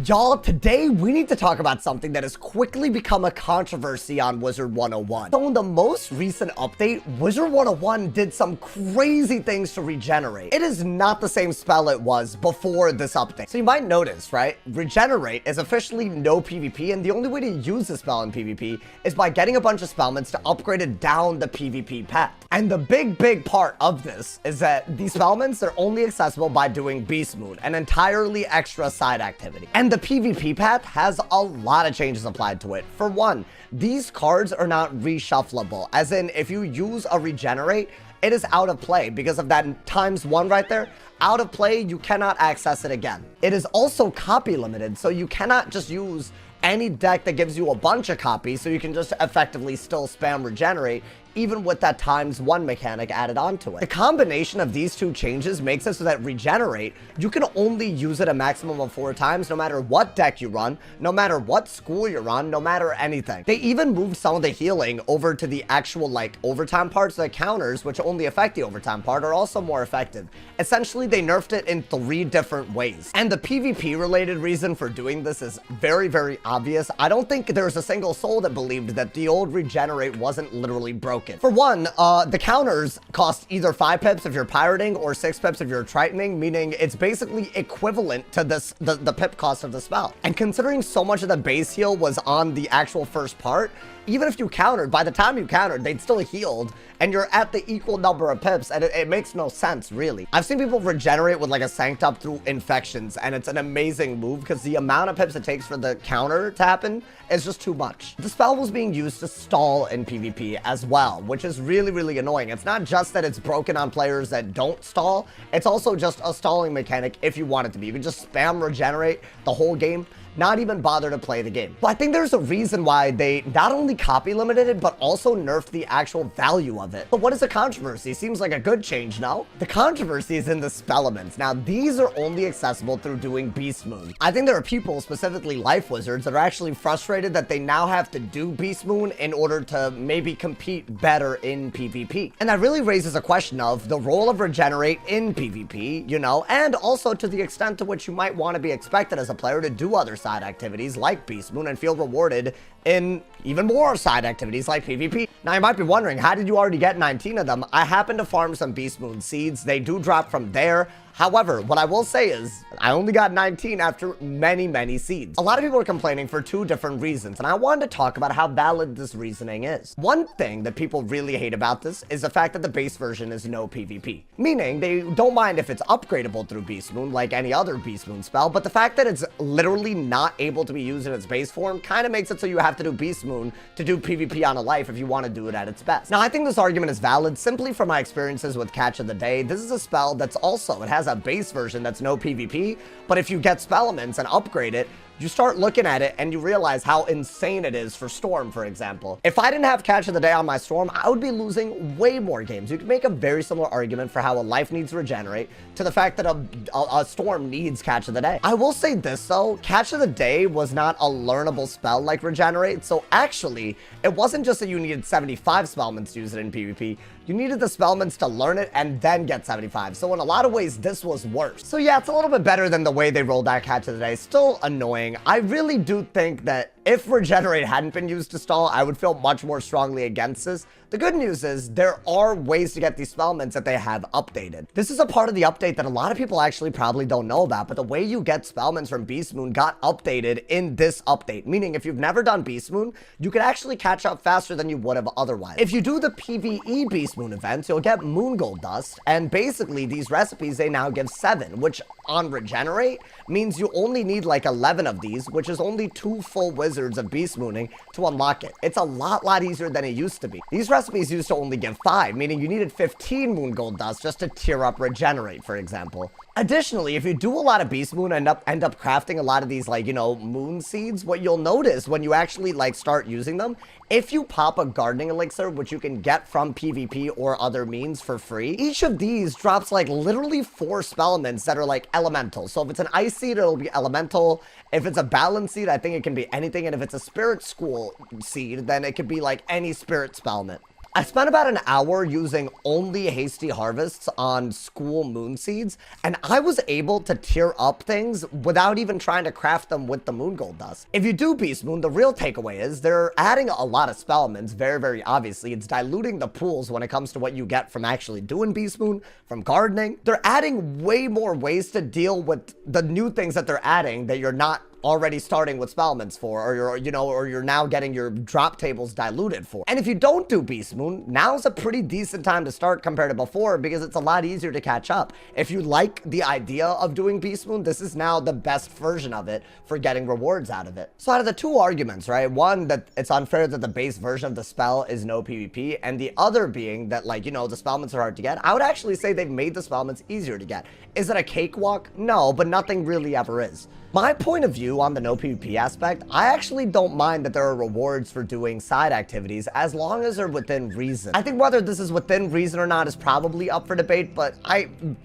Y'all, today we need to talk about something that has quickly become a controversy on Wizard101. So in the most recent update, Wizard101 did some crazy things to regenerate. It is not the same spell it was before this update. So you might notice, right? Regenerate is officially no PvP, and the only way to use the spell in PvP is by getting a bunch of spellments to upgrade it down the PvP path. And the big part of this is that these spellments are only accessible by doing Beast Moon, an entirely extra side activity. And the PvP path has a lot of changes applied to it. For one, these cards are not reshuffleable, as in if you use a regenerate, it is out of play because of that ×1 right there. Out of play, you cannot access it again. It is also copy limited, so you cannot just use any deck that gives you a bunch of copies, so you can just effectively still spam regenerate, even with that ×1 mechanic added onto it. The combination of these two changes makes it so that regenerate, you can only use it a maximum of 4 times, no matter what deck you run, no matter what school you're on, no matter anything. They even moved some of the healing over to the actual like overtime parts. The counters, which only affect the overtime part, are also more effective. Essentially, they nerfed it in 3 different ways. And the PvP related reason for doing this is very obvious. I don't think there's a single soul that believed that the old regenerate wasn't literally broken. For one, the counters cost either 5 pips if you're pirating or 6 pips if you're tritoning, meaning it's basically equivalent to the pip cost of the spell. And considering so much of the base heal was on the actual first part, even if you countered, by the time you countered, they'd still healed, and you're at the equal number of pips, and it makes no sense, really. I've seen people regenerate with like a Sanct up through infections, and it's an amazing move because the amount of pips it takes for the counter to happen is just too much. The spell was being used to stall in PvP as well, which is really annoying. It's not just that it's broken on players that don't stall, it's also just a stalling mechanic if you want it to be. You can just spam regenerate the whole game, not even bother to play the game. But I think there's a reason why they not only copy limited it, but also nerfed the actual value of it. But what is the controversy? Seems like a good change, no? The controversy is in the spellaments. Now, these are only accessible through doing Beast Moon. I think there are people, specifically life wizards, that are actually frustrated that they now have to do Beast Moon in order to maybe compete better in PvP. And that really raises a question of the role of regenerate in PvP, you know, and also to the extent to which you might want to be expected as a player to do other side activities like Beast Moon and feel rewarded in even more side activities like PvP. Now you might be wondering, how did you already get 19 of them? I happened to farm some Beast Moon seeds. They do drop from there. However, what I will say is, I only got 19 after many seeds. A lot of people are complaining for 2 different reasons, and I wanted to talk about how valid this reasoning is. One thing that people really hate about this is the fact that the base version is no PvP. Meaning, they don't mind if it's upgradable through Beast Moon, like any other Beast Moon spell, but the fact that it's literally not able to be used in its base form kind of makes it so you have to do Beast Moon to do PvP on a life if you want to do it at its best. Now, I think this argument is valid simply from my experiences with Catch of the Day. This is a spell that's also, it has a base version that's no PvP, but if you get spellaments and upgrade it, you start looking at it and you realize how insane it is for Storm, for example. If I didn't have Catch of the Day on my Storm, I would be losing way more games. You could make a very similar argument for how a life needs to regenerate to the fact that a Storm needs Catch of the Day. I will say this though, Catch of the Day was not a learnable spell like Regenerate, so actually, it wasn't just that you needed 75 spellments to use it in PvP, you needed the spellments to learn it and then get 75. So in a lot of ways, this was worse. So yeah, it's a little bit better than the way they rolled out Catch of the Day. Still annoying. I really do think that if Regenerate hadn't been used to stall, I would feel much more strongly against this. The good news is there are ways to get these spellments that they have updated. This is a part of the update that a lot of people actually probably don't know about, but the way you get spellments from Beast Moon got updated in this update, meaning if you've never done Beast Moon, you can actually catch up faster than you would have otherwise. If you do the PvE Beast Moon events, you'll get Moon Gold Dust, and basically these recipes, they now give 7, which on Regenerate means you only need like 11 of these, which is only 2 full wizards of Beast Mooning to unlock it. It's a lot easier than it used to be. These recipes used to only give 5, meaning you needed 15 Moon Gold Dust just to tier up Regenerate, for example. Additionally, if you do a lot of Beast Moon and end up crafting a lot of these, like, you know, moon seeds, what you'll notice when you actually, like, start using them, if you pop a gardening elixir, which you can get from PvP or other means for free, each of these drops, like, literally 4 spellments that are, like, elemental. So if it's an ice seed, it'll be elemental. If it's a balance seed, I think it can be anything. And if it's a spirit school seed, then it could be, like, any spirit spellment. I spent about an hour using only hasty harvests on school moon seeds, and I was able to tier up things without even trying to craft them with the moon gold dust. If you do beast moon, the real takeaway is they're adding a lot of spellments, very obviously. It's diluting the pools when it comes to what you get from actually doing beast moon, from gardening. They're adding way more ways to deal with the new things that they're adding that you're not already starting with spellments for, or you're now getting your drop tables diluted for. And if you don't do beast moon, now's a pretty decent time to start compared to before, because it's a lot easier to catch up. If you like the idea of doing beast moon, this is now the best version of it for getting rewards out of it. So out of the two arguments, right, one, that it's unfair that the base version of the spell is no PvP, and the other being that, like, the spellments are hard to get, I would actually say they've made the spellments easier to get. Is it a cakewalk? No, but nothing really ever is. My point of view on the no PvP aspect, I actually don't mind that there are rewards for doing side activities as long as they're within reason. I think whether this is within reason or not is probably up for debate, but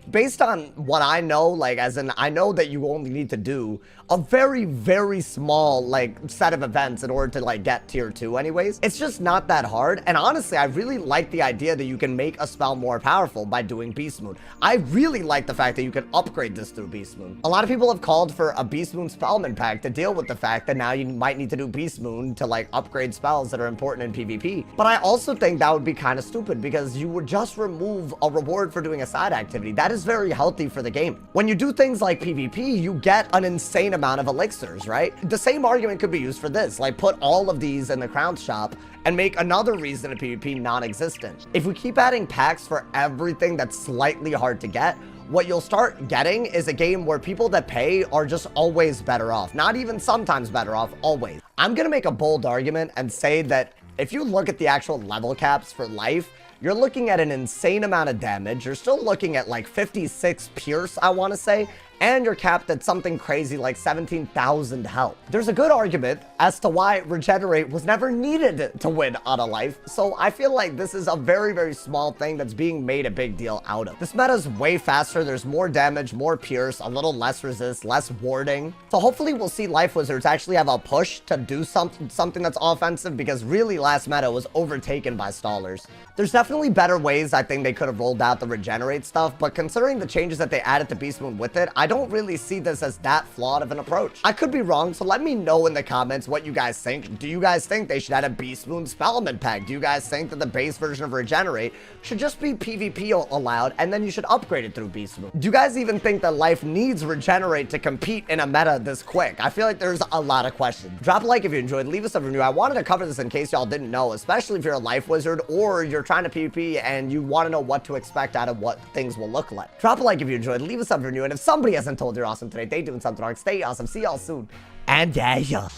based on what I know, like, as in, I know that you only need to do a very small, like, set of events in order to, like, get tier 2 anyways. It's just not that hard, and honestly, I really like the idea that you can make a spell more powerful by doing Beast Moon. I really like the fact that you can upgrade this through Beast Moon. A lot of people have called for a Beast Moon Spellman pack to deal with the fact that now you might need to do Beast Moon to, like, upgrade spells that are important in PvP. But I also think that would be kind of stupid, because you would just remove a reward for doing a side activity. That is very healthy for the game. When you do things like PvP, you get an insane amount of elixirs, right? The same argument could be used for this. Like, put all of these in the crown shop and make another reason to PvP non-existent. If we keep adding packs for everything that's slightly hard to get, what you'll start getting is a game where people that pay are just always better off. Not even sometimes better off, always. I'm gonna make a bold argument and say that if you look at the actual level caps for life, you're looking at an insane amount of damage. You're still looking at like 56 Pierce, I want to say, and you're capped at something crazy like 17,000 health. There's a good argument as to why Regenerate was never needed to win on a life, so I feel like this is a very small thing that's being made a big deal out of. This meta is way faster, there's more damage, more Pierce, a little less resist, less warding. So hopefully we'll see Life Wizards actually have a push to do something that's offensive, because really last meta was overtaken by stallers. There's definitely better ways I think they could have rolled out the Regenerate stuff, but considering the changes that they added to Beast Moon with it, I don't really see this as that flawed of an approach. I could be wrong, so let me know in the comments what you guys think. Do you guys think they should add a Beast Moon Spellman pack? Do you guys think that the base version of Regenerate should just be PvP allowed, and then you should upgrade it through Beast Moon? Do you guys even think that life needs Regenerate to compete in a meta this quick? I feel like there's a lot of questions. Drop a like if you enjoyed, leave us a review. I wanted to cover this in case y'all didn't know, especially if you're a Life Wizard or you're trying to PvP and you want to know what to expect out of what things will look like. Drop a like if you enjoyed, leave us a review, and if somebody hasn't told you're awesome today, they doing something wrong. Stay awesome. See y'all soon. And yeah.